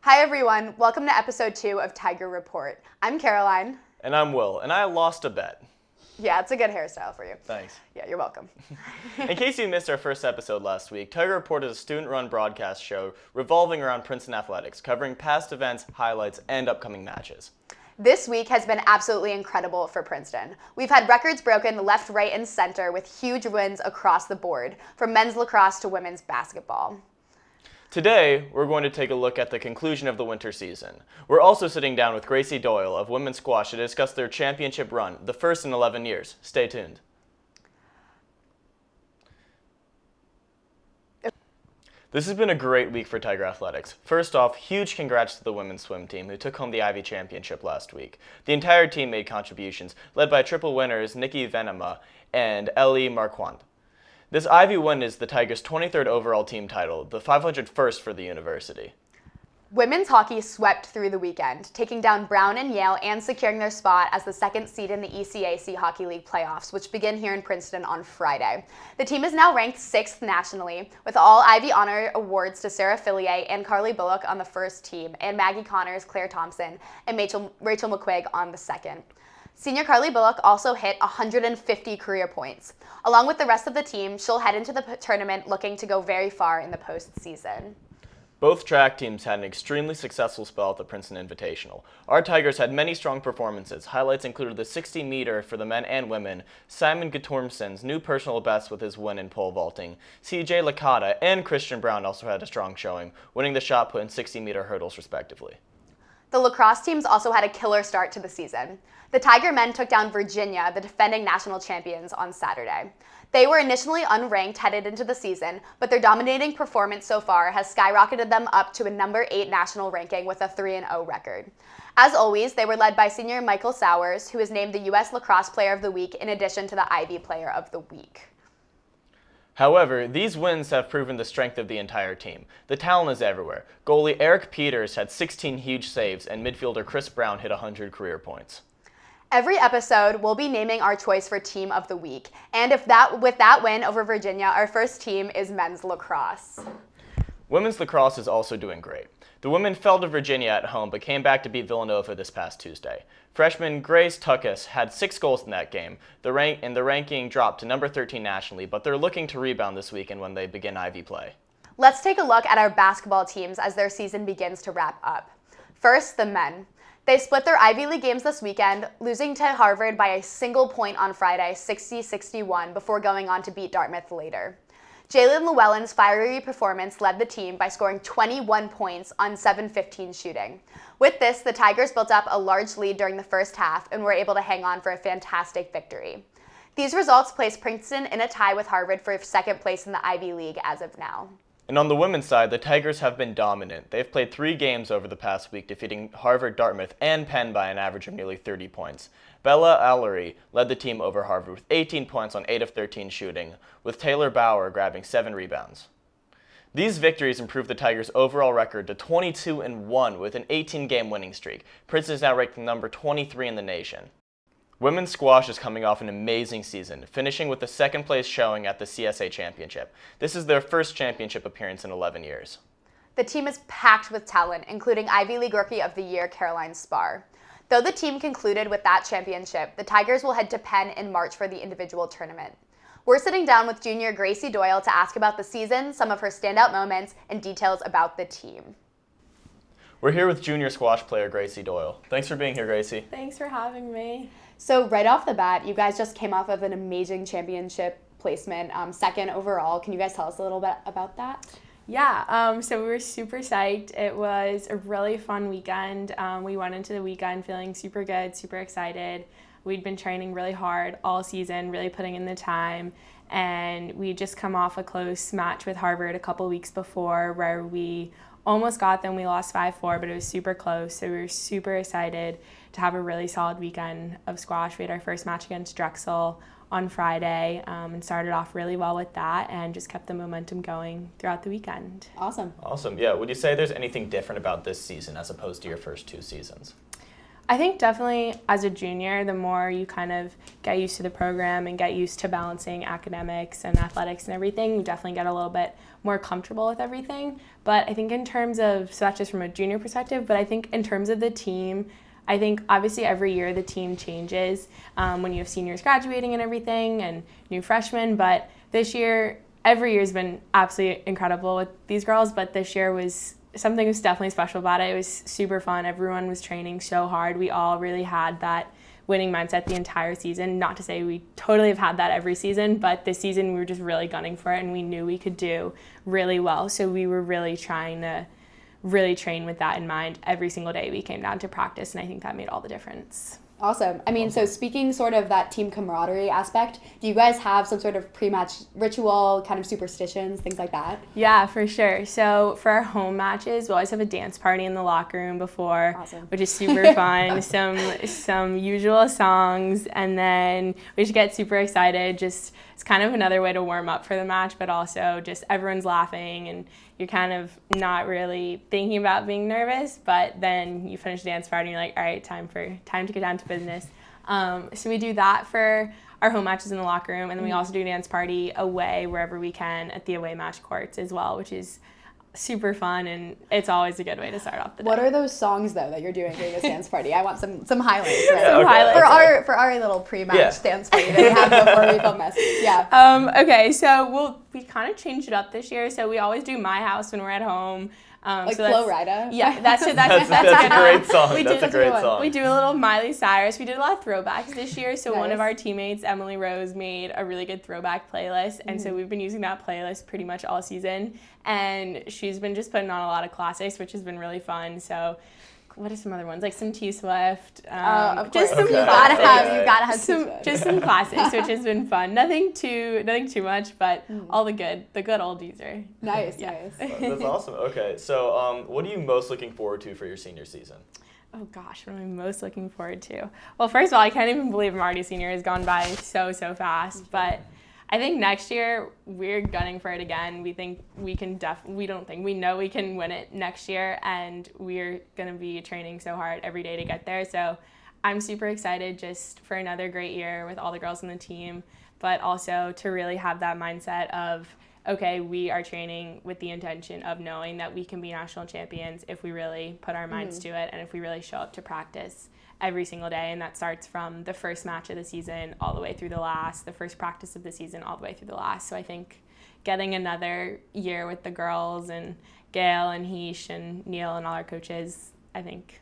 Hi everyone, welcome to episode 2 of Tiger Report. I'm Caroline. And I'm Will, and I lost a bet. Yeah, it's a good hairstyle for you. Thanks. Yeah, you're welcome. In case you missed our first episode last week, Tiger Report is a student-run broadcast show revolving around Princeton athletics, covering past events, highlights, and upcoming matches. This week has been absolutely incredible for Princeton. We've had records broken left, right, and center with huge wins across the board, from men's lacrosse to women's basketball. Today, we're going to take a look at the conclusion of the winter season. We're also sitting down with Gracie Doyle of women's squash to discuss their championship run, the first in 11 years. Stay tuned. This has been a great week for Tiger Athletics. First off, huge congrats to the women's swim team who took home the Ivy Championship last week. The entire team made contributions, led by triple winners Nikki Venema and Ellie Marquand. This Ivy win is the Tigers' 23rd overall team title, the 501st for the university. Women's hockey swept through the weekend, taking down Brown and Yale and securing their spot as the second seed in the ECAC Hockey League playoffs, which begin here in Princeton on Friday. The team is now ranked 6th nationally, with all Ivy honor awards to Sarah Fillier and Carly Bullock on the first team, and Maggie Connors, Claire Thompson, and Rachel McQuigg on the second. Senior Carly Bullock also hit 150 career points. Along with the rest of the team, she'll head into the tournament looking to go very far in the postseason. Both track teams had an extremely successful spell at the Princeton Invitational. Our Tigers had many strong performances. Highlights included the 60-meter for the men and women, Simon Gutormson's new personal best with his win in pole vaulting. CJ Licata and Christian Brown also had a strong showing, winning the shot put and 60-meter hurdles respectively. The lacrosse teams also had a killer start to the season. The Tiger men took down Virginia, the defending national champions, on Saturday. They were initially unranked headed into the season, but their dominating performance so far has skyrocketed them up to a number 8 national ranking with a 3-0 record. As always, they were led by senior Michael Sowers, who was named the U.S. Lacrosse Player of the Week in addition to the Ivy Player of the Week. However, these wins have proven the strength of the entire team. The talent is everywhere. Goalie Eric Peters had 16 huge saves, and midfielder Chris Brown hit 100 career points. Every episode, we'll be naming our choice for Team of the Week. And with that win over Virginia, our first team is men's lacrosse. Women's lacrosse is also doing great. The women fell to Virginia at home, but came back to beat Villanova this past Tuesday. Freshman Grace Tuckus had 6 goals in that game. The ranking dropped to number 13 nationally, but they're looking to rebound this weekend when they begin Ivy play. Let's take a look at our basketball teams as their season begins to wrap up. First, the men. They split their Ivy League games this weekend, losing to Harvard by a single point on Friday, 60-61, before going on to beat Dartmouth later. Jalen Llewellyn's fiery performance led the team by scoring 21 points on 7-15 shooting. With this, the Tigers built up a large lead during the first half and were able to hang on for a fantastic victory. These results place Princeton in a tie with Harvard for second place in the Ivy League as of now. And on the women's side, the Tigers have been dominant. They've played 3 games over the past week, defeating Harvard, Dartmouth, and Penn by an average of nearly 30 points. Bella Allery led the team over Harvard with 18 points on 8 of 13 shooting, with Taylor Bauer grabbing 7 rebounds. These victories improved the Tigers' overall record to 22-1 with an 18-game winning streak. Princeton is now ranked number 23 in the nation. Women's squash is coming off an amazing season, finishing with the second place showing at the CSA Championship. This is their first championship appearance in 11 years. The team is packed with talent, including Ivy League Rookie of the Year Caroline Spar. Though the team concluded with that championship, the Tigers will head to Penn in March for the individual tournament. We're sitting down with junior Gracie Doyle to ask about the season, some of her standout moments, and details about the team. We're here with junior squash player Gracie Doyle. Thanks for being here, Gracie. Thanks for having me. So right off the bat, you guys just came off of an amazing championship placement, second overall. Can you guys tell us a little bit about that? Yeah, so we were super psyched. It was a really fun weekend. We went into the weekend feeling super good, super excited. We'd been training really hard all season, really putting in the time, and we just come off a close match with Harvard a couple weeks before where we almost got them. We lost 5-4, but it was super close, so we were super excited to have a really solid weekend of squash. We had our first match against Drexel on Friday and started off really well with that and just kept the momentum going throughout the weekend. Awesome. Awesome, yeah. Would you say there's anything different about this season as opposed to your first 2 seasons? I think definitely as a junior, the more you kind of get used to the program and get used to balancing academics and athletics and everything, you definitely get a little bit more comfortable with everything. But I think in terms of, so that's just from a junior perspective, but I think in terms of the team, I think obviously every year the team changes when you have seniors graduating and everything and new freshmen, but this year, every year has been absolutely incredible with these girls, but this year was something was definitely special about it. It was super fun. Everyone was training so hard. We all really had that winning mindset the entire season. Not to say we totally have had that every season, but this season we were just really gunning for it and we knew we could do really well. So we were really trying to really train with that in mind every single day we came down to practice, and I think that made all the difference. Awesome. I mean, so speaking sort of that team camaraderie aspect, do you guys have some sort of pre-match ritual, kind of superstitions, things like that? Yeah, for sure. So for our home matches, we always have a dance party in the locker room before, which is super fun. Some usual songs, and then we just get super excited. Just it's kind of another way to warm up for the match, but also just everyone's laughing and you're kind of not really thinking about being nervous, but then you finish the dance party and you're like, all right, time to get down to business. So we do that for our home matches in the locker room, and then we also do a dance party away wherever we can at the away match courts as well, which is super fun, and it's always a good way to start off the day. What are those songs though that you're doing during this dance party? I want some highlights. Right? Yeah, okay. For our little pre-match dance party that we have before we film this. Yeah. Okay, so we kind of changed it up this year. So we always do My House when we're at home. Like Flo Rida? Yeah, that's a great song. That's a great song. We do a little Miley Cyrus. We did a lot of throwbacks this year. So one of our teammates, Emily Rose, made a really good throwback playlist. And so we've been using that playlist pretty much all season. And she's been just putting on a lot of classics, which has been really fun. So what are some other ones? Like some T Swift. Of course. Just some you gotta have some some classics, which has been fun. Nothing too much, but all the good oldies are nice. That's awesome. Okay, so what are you most looking forward to for your senior season? Oh gosh, what am I most looking forward to? Well, first of all, I can't even believe I'm already a senior. It's gone by so fast, but I think next year we're gunning for it again. We think we can we know we can win it next year, and we're going to be training so hard every day to get there. So I'm super excited just for another great year with all the girls on the team, but also to really have that mindset of, okay, we are training with the intention of knowing that we can be national champions if we really put our minds to it and if we really show up to practice every single day. And that starts from the first match of the season all the way through the last, the first practice of the season all the way through the last. So I think getting another year with the girls and Gail and Heesh and Neil and all our coaches, I think,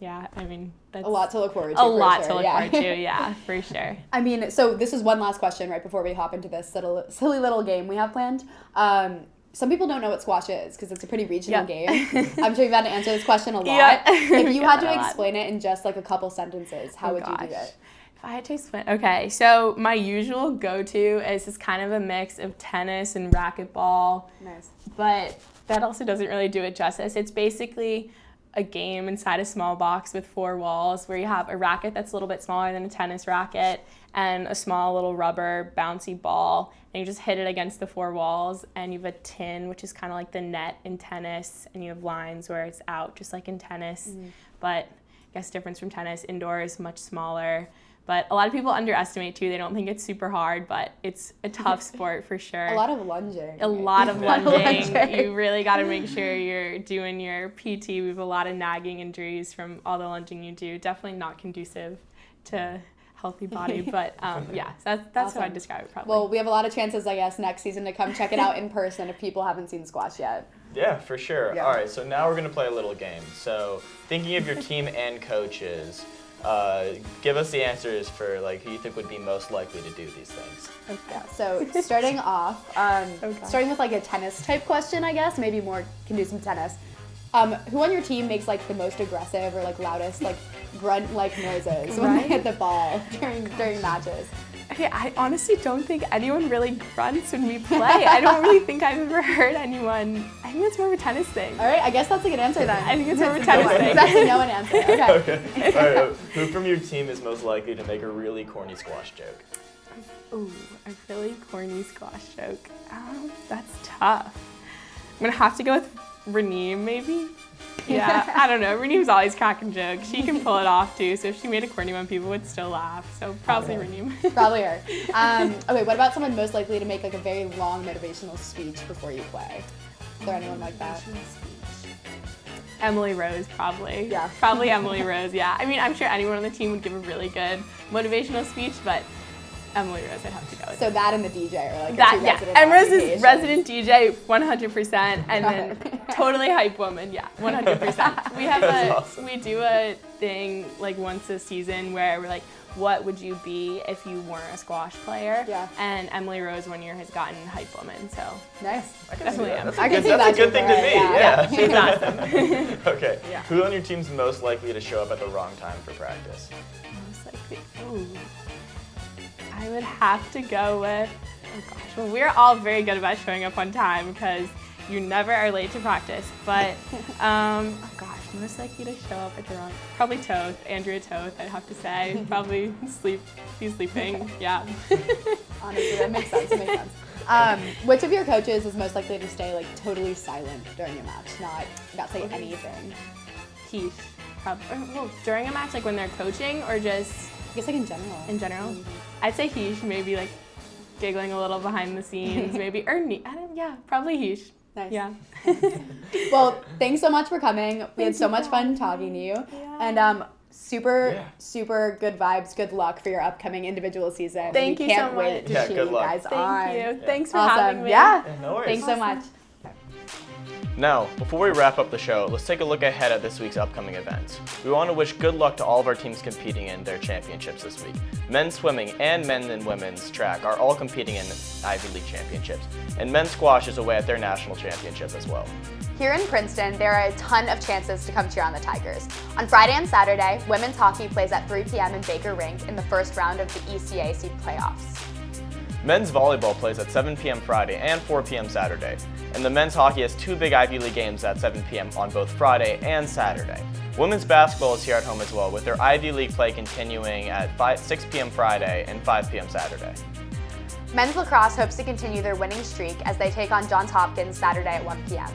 that's a lot to look forward to. Forward to, yeah, for sure. I mean, so this is one last question right before we hop into this silly little game we have planned. Some people don't know what squash is because it's a pretty regional game. I'm sure you've had to answer this question a lot. If you had to explain it in just like a couple sentences, how would you do it? If I had to explain, okay, so my usual go-to is this kind of a mix of tennis and racquetball. Nice. But that also doesn't really do it justice. It's basically a game inside a small box with 4 walls where you have a racket that's a little bit smaller than a tennis racket and a small little rubber bouncy ball, and you just hit it against the 4 walls, and you have a tin, which is kind of like the net in tennis, and you have lines where it's out just like in tennis, but I guess difference from tennis, indoor is much smaller. But a lot of people underestimate too. They don't think it's super hard, but it's a tough sport for sure. A lot of lunging. A lot of lunging. You really got to make sure you're doing your PT. We have a lot of nagging injuries from all the lunging you do. Definitely not conducive to healthy body, but that's awesome. how I describe it probably. Well, we have a lot of chances, I guess, next season to come check it out in person if people haven't seen squash yet. Yeah, for sure. Yeah. All right, so now we're going to play a little game. So thinking of your team and coaches, give us the answers for who you think would be most likely to do these things. Okay. So starting off, starting with a tennis type question, I guess, maybe more conducive to tennis. Who on your team makes the most aggressive or loudest grunt noises when they hit the ball during matches? Okay, I honestly don't think anyone really grunts when we play. I don't really think I've ever heard anyone. I think it's more of a tennis thing. All right, I guess that's a good answer then. I think it's more of a tennis thing. That's a no one answer. Okay. All right, who from your team is most likely to make a really corny squash joke? Ooh, a really corny squash joke. That's tough. I'm gonna have to go with Raneem, maybe. Yeah, I don't know. Reneem's always cracking jokes. She can pull it off too. So if she made a corny one, people would still laugh. So probably Reneem. Probably her. Okay, what about someone most likely to make like a very long motivational speech before you play? Is there anyone like that? Emily Rose, probably. Yeah. Probably Emily Rose, yeah. I mean, I'm sure anyone on the team would give a really good motivational speech, but Emily Rose, I'd have to go with. So that and the DJ are like That, two yeah. resident Emily Rose is occupations. resident DJ, 100%, and then totally hype woman, yeah, 100%. We do a thing like once a season where we're like, what would you be if you weren't a squash player? Yeah. And Emily Rose one year has gotten hype woman, so Nice. definitely am. I can see That's that a good too thing for to her, be. yeah. She's awesome. Okay. Yeah. Who on your team's most likely to show up at the wrong time for practice? Most likely, ooh. I would have to go with, oh gosh, well, we're all very good about showing up on time because you never are late to practice, but, oh gosh, most likely to show up at the wrong, probably Toth, Andrea Toth, I'd have to say, probably be sleeping, yeah. Honestly, that makes sense. It makes sense. Which of your coaches is most likely to stay like totally silent during a match, not say anything? Heath, probably, well, during a match, like when they're coaching or just I guess like in general. in general? I'd say Heesh, maybe like giggling a little behind the scenes, maybe, or yeah, probably Heesh. Nice. Yeah. Well, thanks so much for coming. We had so much fun talking to you. Yeah. And super good vibes. Good luck for your upcoming individual season. Thank we you can't so wait much. to Yeah, cheer good you luck. guys on. Thank you. Thanks for Awesome. having me. Yeah. No worries. Thanks so much. Now, before we wrap up the show, let's take a look ahead at this week's upcoming events. We want to wish good luck to all of our teams competing in their championships this week. Men's swimming and men and women's track are all competing in Ivy League championships, and men's squash is away at their national championship as well. Here in Princeton, there are a ton of chances to come cheer on the Tigers. On Friday and Saturday, women's hockey plays at 3 p.m. in Baker Rink in the first round of the ECAC playoffs. Men's volleyball plays at 7 p.m. Friday and 4 p.m. Saturday, and the men's hockey has 2 big Ivy League games at 7 p.m. on both Friday and Saturday. Women's basketball is here at home as well, with their Ivy League play continuing at 6 p.m. Friday and 5 p.m. Saturday. Men's lacrosse hopes to continue their winning streak as they take on Johns Hopkins Saturday at 1 p.m.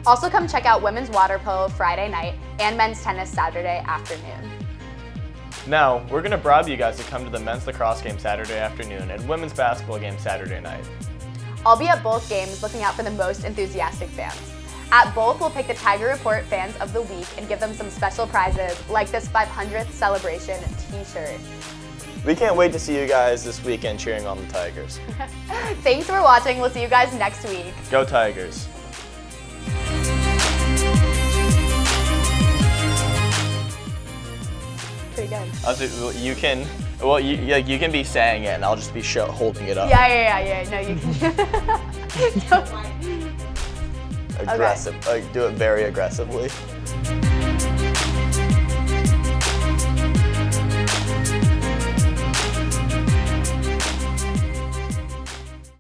Also come check out women's water polo Friday night and men's tennis Saturday afternoon. Now, we're going to bribe you guys to come to the men's lacrosse game Saturday afternoon and women's basketball game Saturday night. I'll be at both games looking out for the most enthusiastic fans. At both, we'll pick the TigerReport Fans of the Week and give them some special prizes like this 500th celebration t-shirt. We can't wait to see you guys this weekend cheering on the Tigers. Thanks for watching. We'll see you guys next week. Go Tigers! Pretty good. You can be saying it and I'll just be holding it up. Yeah. No, you can. Aggressive. Like, do it very aggressively.